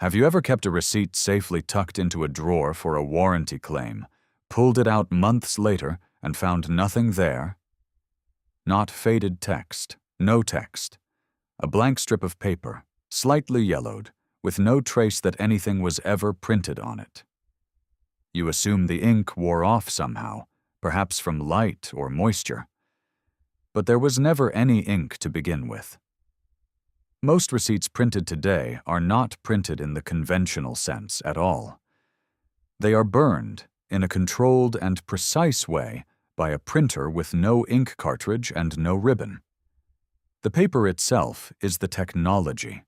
Have you ever kept a receipt safely tucked into a drawer for a warranty claim, pulled it out months later, and found nothing there? Not faded text, no text. A blank strip of paper, slightly yellowed, with no trace that anything was ever printed on it. You assume the ink wore off somehow, perhaps from light or moisture. But there was never any ink to begin with. Most receipts printed today are not printed in the conventional sense at all. They are burned in a controlled and precise way by a printer with no ink cartridge and no ribbon. The paper itself is the technology,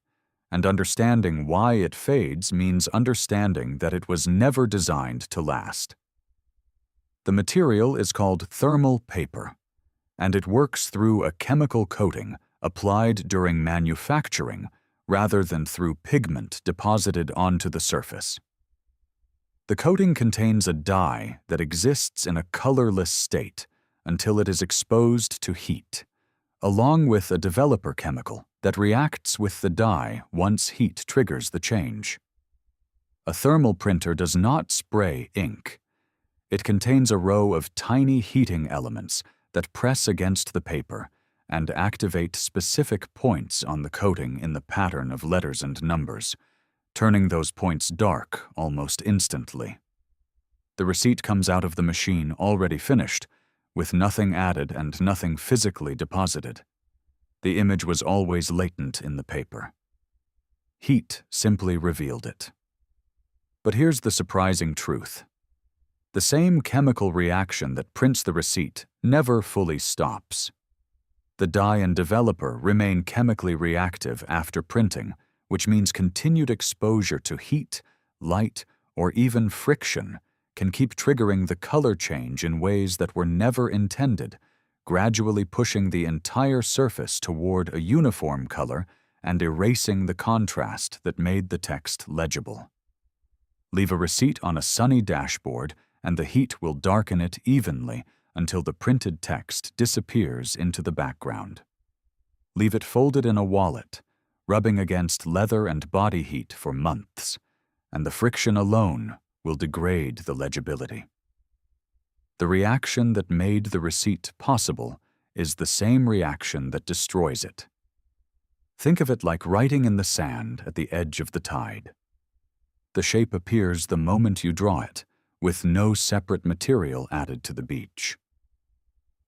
and understanding why it fades means understanding that it was never designed to last. The material is called thermal paper, and it works through a chemical coating applied during manufacturing rather than through pigment deposited onto the surface. The coating contains a dye that exists in a colorless state until it is exposed to heat, along with a developer chemical that reacts with the dye once heat triggers the change. A thermal printer does not spray ink. It contains a row of tiny heating elements that press against the paper and activate specific points on the coating in the pattern of letters and numbers, turning those points dark almost instantly. The receipt comes out of the machine already finished, with nothing added and nothing physically deposited. The image was always latent in the paper. Heat simply revealed it. But here's the surprising truth. The same chemical reaction that prints the receipt never fully stops. The dye and developer remain chemically reactive after printing, which means continued exposure to heat, light, or even friction can keep triggering the color change in ways that were never intended, gradually pushing the entire surface toward a uniform color and erasing the contrast that made the text legible. Leave a receipt on a sunny dashboard, and the heat will darken it evenly until the printed text disappears into the background. Leave it folded in a wallet, rubbing against leather and body heat for months, and the friction alone will degrade the legibility. The reaction that made the receipt possible is the same reaction that destroys it. Think of it like writing in the sand at the edge of the tide. The shape appears the moment you draw it, with no separate material added to the beach.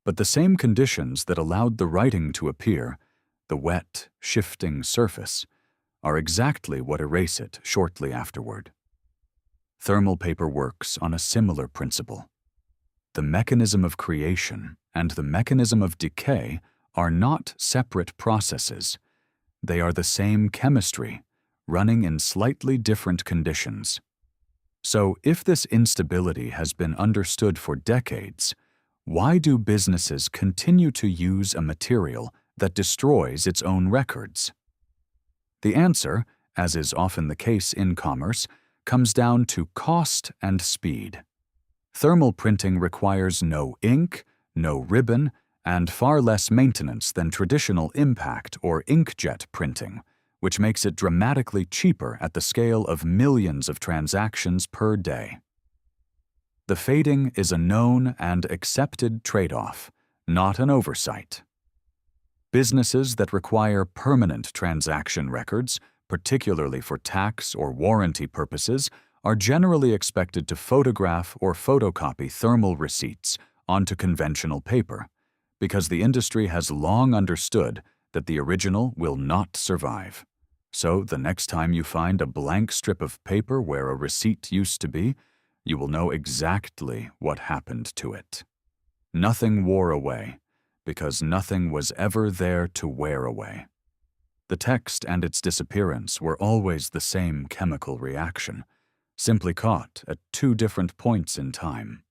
But the same conditions that allowed the writing to appear, the wet, shifting surface, are exactly what erase it shortly afterward. Thermal paper works on a similar principle. The mechanism of creation and the mechanism of decay are not separate processes. They are the same chemistry, running in slightly different conditions. So, if this instability has been understood for decades, why do businesses continue to use a material that destroys its own records? The answer, as is often the case in commerce, comes down to cost and speed. Thermal printing requires no ink, no ribbon, and far less maintenance than traditional impact or inkjet printing, which makes it dramatically cheaper at the scale of millions of transactions per day. The fading is a known and accepted trade-off, not an oversight. Businesses that require permanent transaction records, particularly for tax or warranty purposes, are generally expected to photograph or photocopy thermal receipts onto conventional paper, because the industry has long understood that the original will not survive. So the next time you find a blank strip of paper where a receipt used to be, you will know exactly what happened to it. Nothing wore away, because nothing was ever there to wear away. The text and its disappearance were always the same chemical reaction, simply caught at two different points in time.